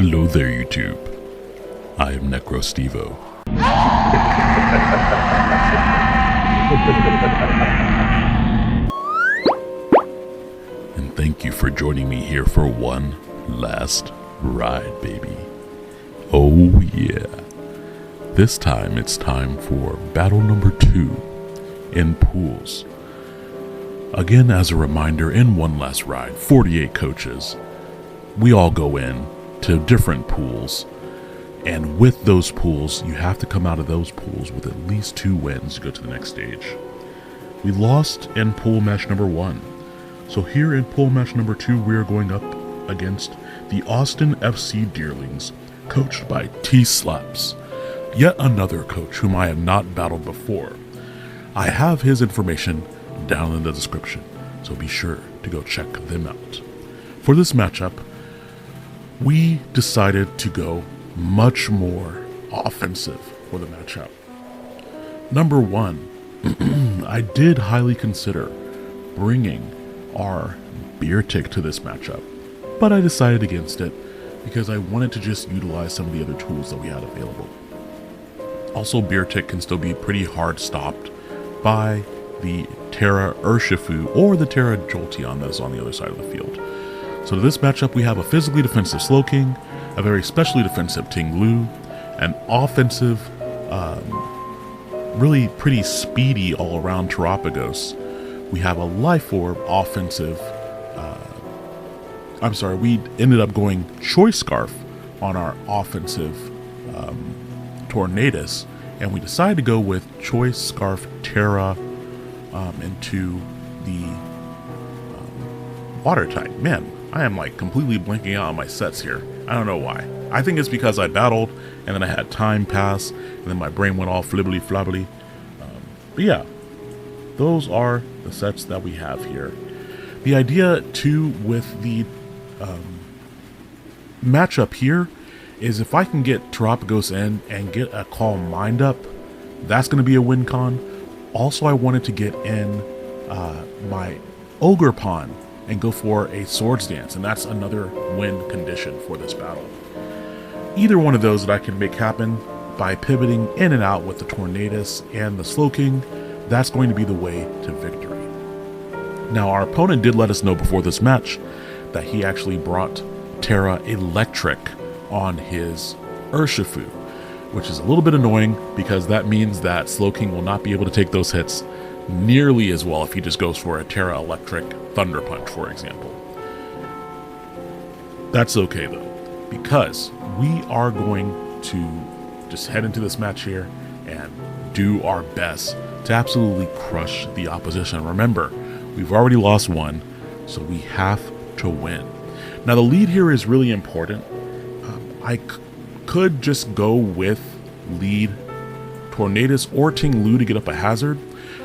Hello there, YouTube. I am Necrostevo. And thank you for joining me here for one last ride, baby. Oh yeah. This time it's time for battle number 2 in pools. Again, as a reminder, in one last ride, 48 coaches, we all go in to different pools, and with those pools, you have to come out of those pools with at least 2 wins to go to the next stage. We lost in pool match number 1, so here in pool match number 2, we are going up against the Austin FC Deerlings, coached by T-Slaps, yet another coach whom I have not battled before. I have his information down in the description, so be sure to go check them out. For this matchup, we decided to go much more offensive for the matchup. Number 1, I did highly consider bringing our beer tick to this matchup, but I decided against it because I wanted to just utilize some of the other tools that we had available. Also, beer tick can still be pretty hard stopped by the Terra Urshifu or the Terra Jolteon that is on the other side of the field. So to this matchup, we have a physically defensive Slowking, a very specially defensive Ting-Lu, an offensive, really pretty speedy all-around Terapagos. We have a Life Orb offensive, we ended up going Choice Scarf on our offensive Tornadus, and we decided to go with Choice Scarf Terra into the Water type. Man, I am like completely blanking out on my sets here. I don't know why. I think it's because I battled and then I had time pass and then my brain went all flibbly flobbly. But yeah, those are the sets that we have here. The idea too with the matchup here is if I can get Terapagos in and get a Calm Mind up, that's going to be a win con. Also, I wanted to get in my Ogre Pawn and go for a Swords Dance, and that's another win condition for this battle. Either one of those that I can make happen by pivoting in and out with the Tornadus and the Slowking, that's going to be the way to victory. Now, our opponent did let us know before this match that he actually brought Terra Electric on his Urshifu, which is a little bit annoying because that means that Slowking will not be able to take those hits nearly as well if he just goes for a Terra Electric Thunder Punch, for example. That's okay though, because we are going to just head into this match here and do our best to absolutely crush the opposition. Remember, we've already lost 1, so we have to win. Now the lead here is really important. I could just go with lead Tornadus or Ting-Lu to get up a hazard.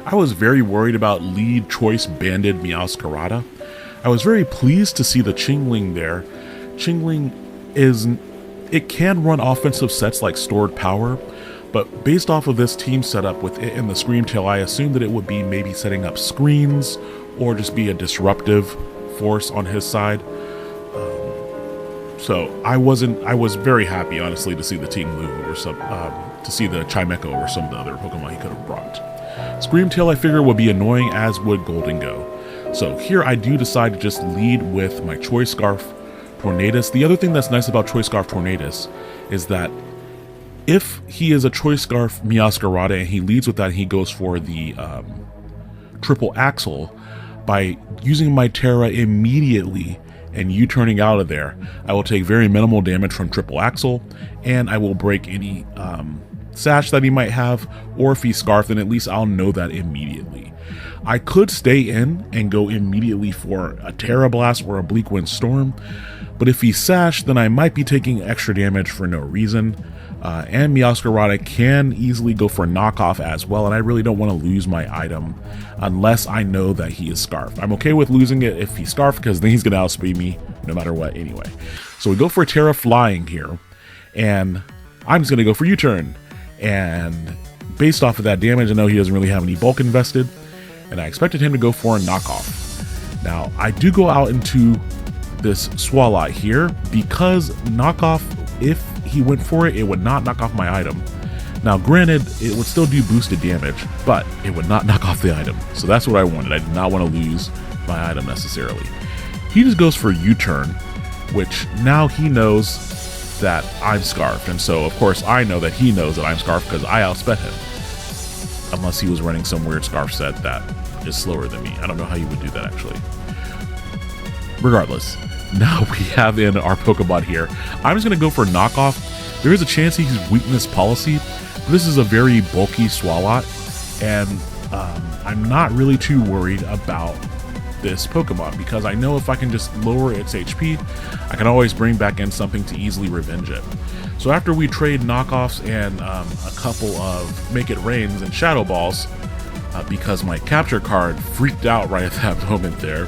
I was very worried about lead Choice Banded Meowscarada. I was very pleased to see the Chingling there. Chingling it can run offensive sets like Stored Power, but based off of this team setup with it and the Screamtail, I assumed that it would be maybe setting up screens or just be a disruptive force on his side. So I was very happy, honestly, to see the Ting-Lu over to see the Chimecho over some of the other Pokemon he could have brought. Screamtail I figure would be annoying, as would Goldengo. So here I do decide to just lead with my Choice Scarf Tornadus. The other thing that's nice about Choice Scarf Tornadus is that if he is a Choice Scarf Meowscarada and he leads with that and he goes for the Triple Axle, by using my Terra immediately and U-turning out of there, I will take very minimal damage from Triple Axle, and I will break any sash that he might have, or if he's Scarf, then at least I'll know that immediately. I could stay in and go immediately for a Terra Blast or a Bleak Wind Storm, but if he's Sash, then I might be taking extra damage for no reason. And Meowscarada can easily go for a knockoff as well, and I really don't want to lose my item unless I know that he is Scarf. I'm okay with losing it if he's Scarf, because then he's going to outspeed me no matter what anyway. So we go for Terra Flying here, and I'm just going to go for U-turn. And based off of that damage, I know he doesn't really have any bulk invested, and I expected him to go for a knockoff. Now, I do go out into this Swalot here, because knockoff, if he went for it, it would not knock off my item. Now granted, it would still do boosted damage, but it would not knock off the item. So that's what I wanted. I did not want to lose my item necessarily. He just goes for a U-turn, which now he knows that I'm Scarfed. And so of course I know that he knows that I'm Scarfed because I outsped him. Unless he was running some weird Scarf set that is slower than me. I don't know how you would do that actually. Regardless, now we have in our Pokebot here. I'm just going to go for knockoff. There is a chance he's weakness policy. This is a very bulky Swalot, and I'm not really too worried about this Pokemon because I know if I can just lower its HP, I can always bring back in something to easily revenge it. So after we trade knockoffs and a couple of Make It Rains and Shadow Balls, because my capture card freaked out right at that moment there,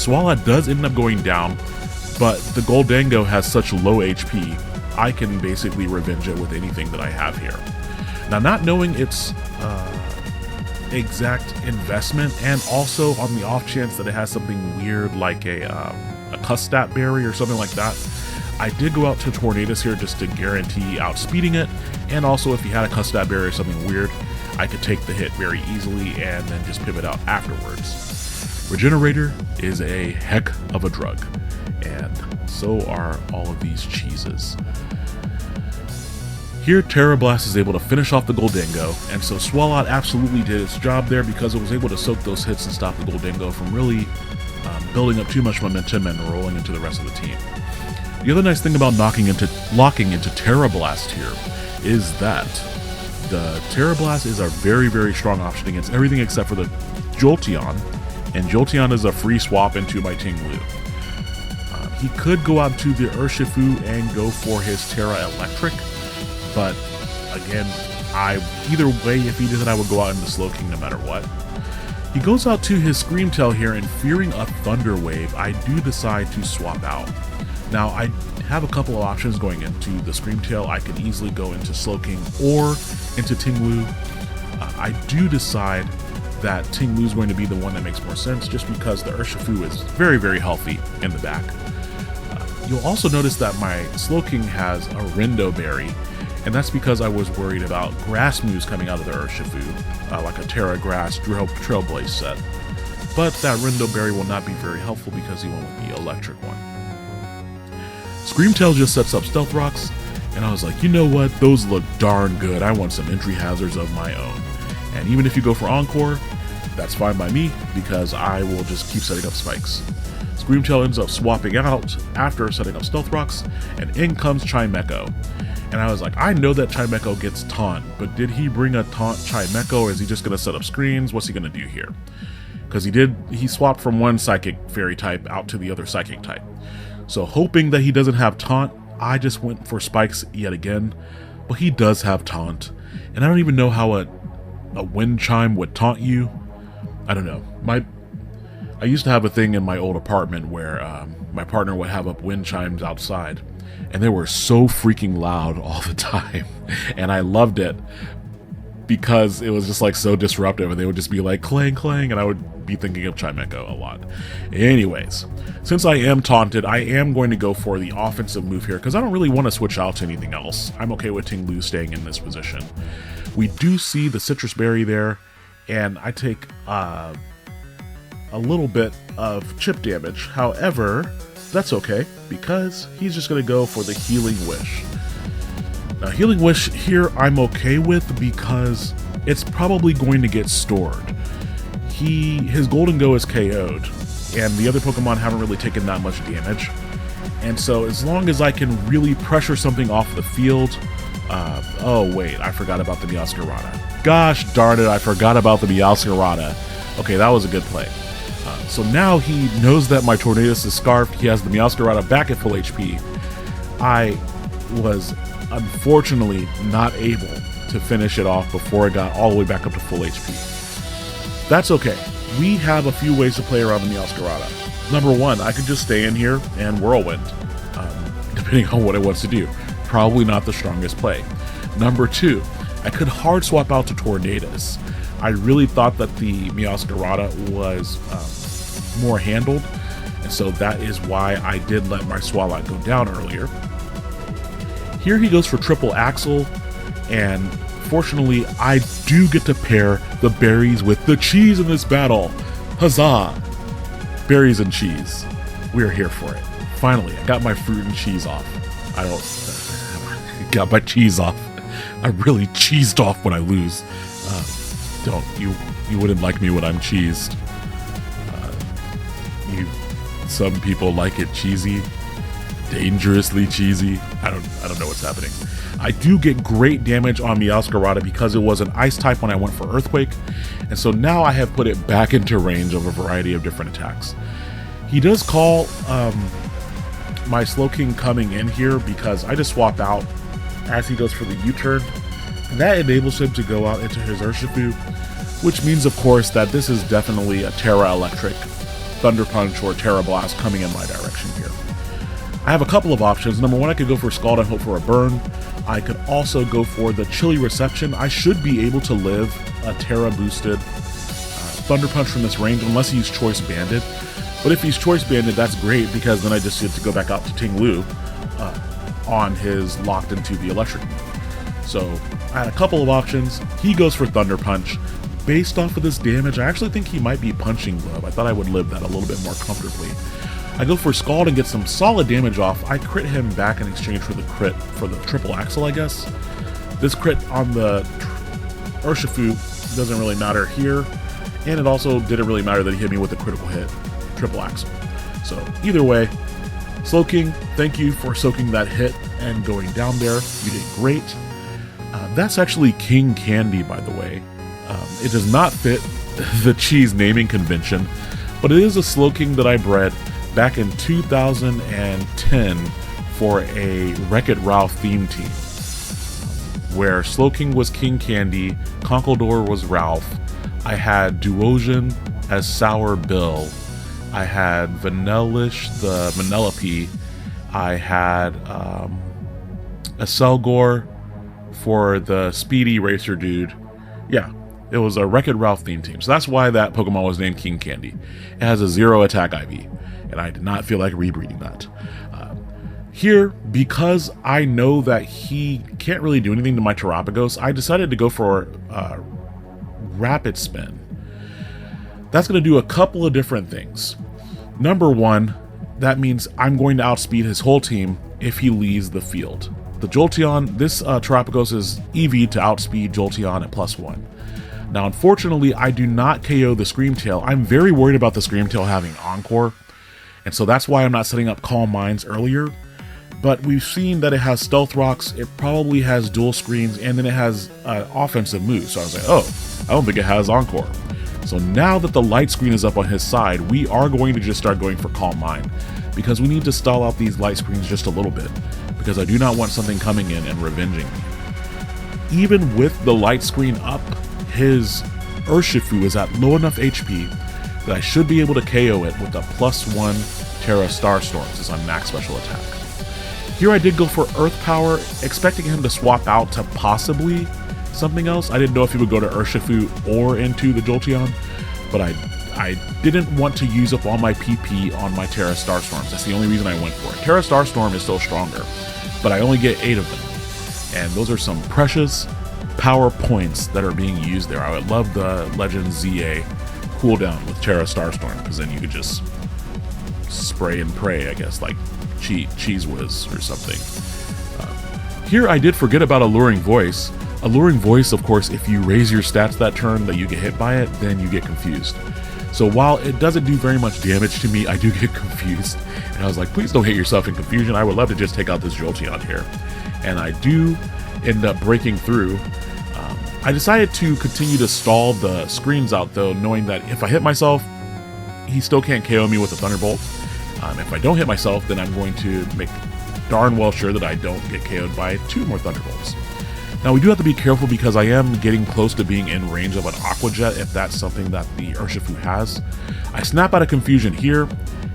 Swalot does end up going down, but the Goldango has such low HP, I can basically revenge it with anything that I have here. Now, not knowing its exact investment, and also on the off chance that it has something weird like a Custat Berry or something like that, I did go out to Tornadus here just to guarantee outspeeding it, and also if he had a Custat Berry or something weird, I could take the hit very easily and then just pivot out afterwards. Regenerator is a heck of a drug, and so are all of these cheeses. Here, Terra Blast is able to finish off the Goldango, and so Swalot absolutely did its job there because it was able to soak those hits and stop the Goldango from really building up too much momentum and rolling into the rest of the team. The other nice thing about locking into Terra Blast here is that the Terra Blast is a very, very strong option against everything except for the Jolteon, and Jolteon is a free swap into my Tinglu. He could go out to the Urshifu and go for his Terra Electric, but again, either way, if he did that, I would go out into Slowking no matter what. He goes out to his Screamtail here, and fearing a Thunder Wave, I do decide to swap out. Now, I have a couple of options going into the Screamtail. I could easily go into Slowking or into Tinglu. I do decide that Tinglu is going to be the one that makes more sense, just because the Urshifu is very, very healthy in the back. You'll also notice that my Slowking has a Rindo Berry, and that's because I was worried about grass moves coming out of the Urshifu, like a Terra Grass Trailblaze set. But that Rindo Berry will not be very helpful because he went with the electric one. Screamtail just sets up Stealth Rocks, and I was like, you know what, those look darn good. I want some entry hazards of my own. And even if you go for Encore, that's fine by me, because I will just keep setting up spikes. Screamtail ends up swapping out after setting up Stealth Rocks, and in comes Chimecho. And I was like, I know that Chimecho gets taunt, but did he bring a taunt Chimecho, or is he just going to set up screens? What's he going to do here? Because he swapped from one Psychic Fairy type out to the other Psychic type. So hoping that he doesn't have taunt, I just went for spikes yet again, but he does have taunt. And I don't even know how a wind chime would taunt you. I don't know. I used to have a thing in my old apartment where my partner would have up wind chimes outside, and they were so freaking loud all the time, and I loved it because it was just like so disruptive, and they would just be like clang clang, and I would be thinking of Chimecho a lot. Anyways, since I am taunted, I am going to go for the offensive move here because I don't really want to switch out to anything else. I'm okay with Tinglu staying in this position. We do see the Citrus Berry there, and I take a little bit of chip damage. However, that's okay because he's just going to go for the Healing Wish. Now, Healing Wish here I'm okay with because it's probably going to get stored. His Golden Go is KO'd, and the other Pokemon haven't really taken that much damage. And so as long as I can really pressure something off the field... oh wait, I forgot about the Meowscarada. Gosh darn it, I forgot about the Meowscarada. Okay, that was a good play. So now he knows that my Tornadus is scarfed. He has the Meowscarada back at full HP. I was unfortunately not able to finish it off before it got all the way back up to full HP. That's okay. We have a few ways to play around the Meowscarada. Number one, I could just stay in here and Whirlwind, depending on what it wants to do. Probably not the strongest play. Number two, I could hard swap out to Tornadus. I really thought that the Meowscarada was more handled, And so that is why I did let my Swalot go down earlier. Here he goes for triple axle, and fortunately I do get to pair the berries with the cheese in this battle. Huzzah! Berries and cheese. We're here for it. Finally, I got my fruit and cheese off. Got my cheese off. I really cheesed off when I lose. You wouldn't like me when I'm cheesed. Some people like it cheesy, dangerously cheesy. I don't know what's happening. I do get great damage on Meowscarada because it was an ice type when I went for Earthquake, and so now I have put it back into range of a variety of different attacks. He does call my Slowking coming in here because I just swap out as he goes for the U-turn. That enables him to go out into his Urshifu, which means, of course, that this is definitely a Terra Electric, Thunder Punch, or Terra Blast coming in my direction here. I have a couple of options. Number one, I could go for Scald and hope for a burn. I could also go for the Chilly Reception. I should be able to live a Terra boosted Thunder Punch from this range unless he's Choice Banded. But if he's Choice Banded, that's great because then I just get to go back out to Ting Lu on his locked into the electric mode. So I had a couple of options. He goes for Thunder Punch. Based off of this damage, I actually think he might be Punching Glove. I thought I would live that a little bit more comfortably. I go for Scald and get some solid damage off. I crit him back in exchange for the crit for the triple axle, I guess. This crit on the Urshifu doesn't really matter here, and it also didn't really matter that he hit me with a critical hit, triple axle. So either way, Slowking, thank you for soaking that hit and going down there. You did great. That's actually King Candy, by the way. It does not fit the cheese naming convention, but it is a Slowking that I bred back in 2010 for a Wreck-It Ralph theme team, where Slowking was King Candy, Conkeldurr was Ralph, I had Duosion as Sour Bill, I had Vanillish the Vanellope, I had a Selgor for the Speedy Racer dude. Yeah, it was a Wreck-It Ralph theme team. So that's why that Pokemon was named King Candy. It has a 0 attack IV, and I did not feel like rebreeding that. Here, because I know that he can't really do anything to my Terapagos, I decided to go for Rapid Spin. That's going to do a couple of different things. Number one, that means I'm going to outspeed his whole team if he leaves the field. The Jolteon, this Terapagos is EV to outspeed Jolteon at +1. Now, unfortunately, I do not KO the Screamtail. I'm very worried about the Screamtail having Encore, and so that's why I'm not setting up Calm Minds earlier. But we've seen that it has Stealth Rocks, it probably has Dual Screens, and then it has offensive moves. So I was like, oh, I don't think it has Encore. So now that the Light Screen is up on his side, we are going to just start going for Calm Mind, because we need to stall out these Light Screens just a little bit, because I do not want something coming in and revenging me. Even with the Light Screen up, his Urshifu is at low enough HP that I should be able to KO it with a +1 Terra Starstorms as my max special attack. Here I did go for Earth Power, expecting him to swap out to possibly something else. I didn't know if he would go to Urshifu or into the Jolteon, but I didn't want to use up all my PP on my Terra Starstorms. That's the only reason I went for it. Terra Starstorm is still stronger, but I only get 8 of them, and those are some precious power points that are being used there. I would love the Legend ZA cooldown with Terra Starstorm, because then you could just spray and pray, I guess, like Cheese Whiz or something. Here I did forget about Alluring Voice. Alluring Voice, of course, if you raise your stats that turn that you get hit by it, then you get confused. So while it doesn't do very much damage to me, I do get confused. And I was like, please don't hit yourself in confusion. I would love to just take out this Jolteon here. And I do end up breaking through. I decided to continue to stall the screens out, though, knowing that if I hit myself, he still can't KO me with a Thunderbolt. If I don't hit myself, then I'm going to make darn well sure that I don't get KO'd by 2 more Thunderbolts. Now, we do have to be careful because I am getting close to being in range of an Aqua Jet if that's something that the Urshifu has. I snap out of confusion here,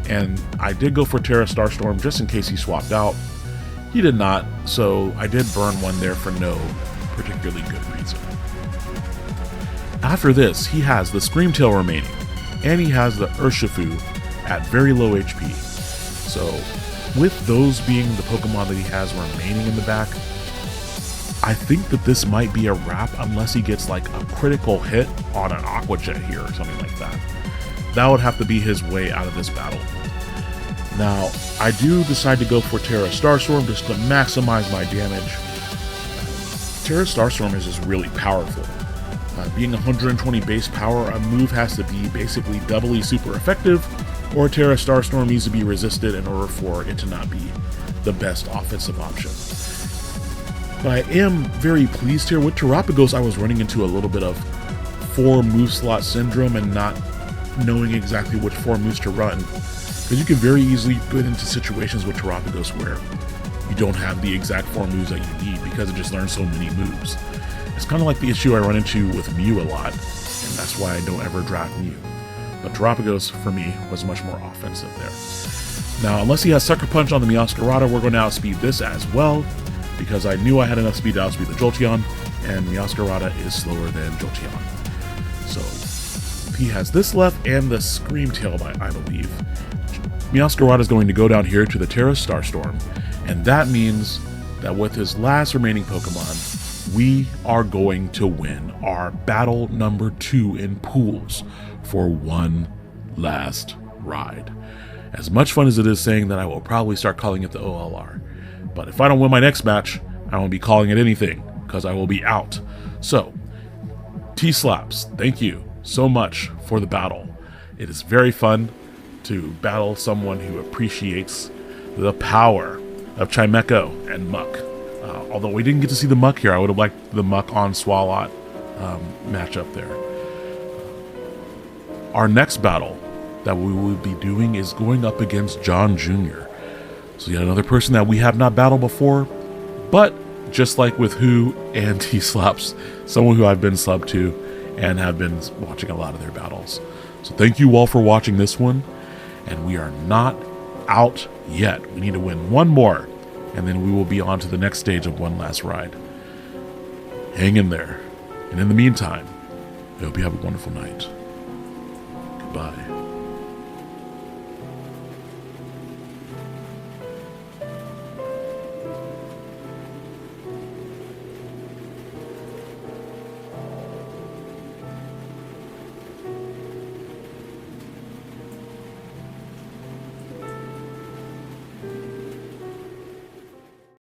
and I did go for Terra Starstorm just in case he swapped out. He did not, so I did burn one there for no particularly good reason. After this, he has the Screamtail remaining, and he has the Urshifu at very low HP. So with those being the Pokemon that he has remaining in the back, I think that this might be a wrap unless he gets like a critical hit on an Aqua Jet here or something like that. That would have to be his way out of this battle. Now, I do decide to go for Terra Starstorm just to maximize my damage. Terra Starstorm is just really powerful. Being 120 base power, a move has to be basically doubly super effective, or Terra Starstorm needs to be resisted in order for it to not be the best offensive option. But I am very pleased here. With Terapagos, I was running into a little bit of 4 move slot syndrome and not knowing exactly which 4 moves to run. Because you can very easily get into situations with Terapagos where you don't have the exact 4 moves that you need because it just learns so many moves. It's kind of like the issue I run into with Mew a lot, and that's why I don't ever draft Mew. But Terapagos, for me, was much more offensive there. Now, unless he has Sucker Punch on the Meowscarada, we're going to outspeed this as well, because I knew I had enough speed to outspeed the Jolteon, and Meowscarada is slower than Jolteon. So, he has this left and the Scream Tail, I believe. Meowscarada is going to go down here to the Terra Starstorm, and that means that with his last remaining Pokemon, we are going to win our battle number 2 in pools for one last ride. As much fun as it is saying that, I will probably start calling it the OLR. But if I don't win my next match, I won't be calling it anything, because I will be out. So, T-Slaps, thank you so much for the battle. It is very fun to battle someone who appreciates the power of Chimecho and Muck. Although we didn't get to see the Muck here, I would have liked the Muck on Swalot matchup there. Our next battle that we will be doing is going up against John Jr. So yet another person that we have not battled before, but just like with Who and T-Slaps, someone who I've been subbed to and have been watching a lot of their battles. So thank you all for watching this one, and we are not out yet. We need to win one more, and then we will be on to the next stage of One Last Ride. Hang in there. And in the meantime, I hope you have a wonderful night. Goodbye.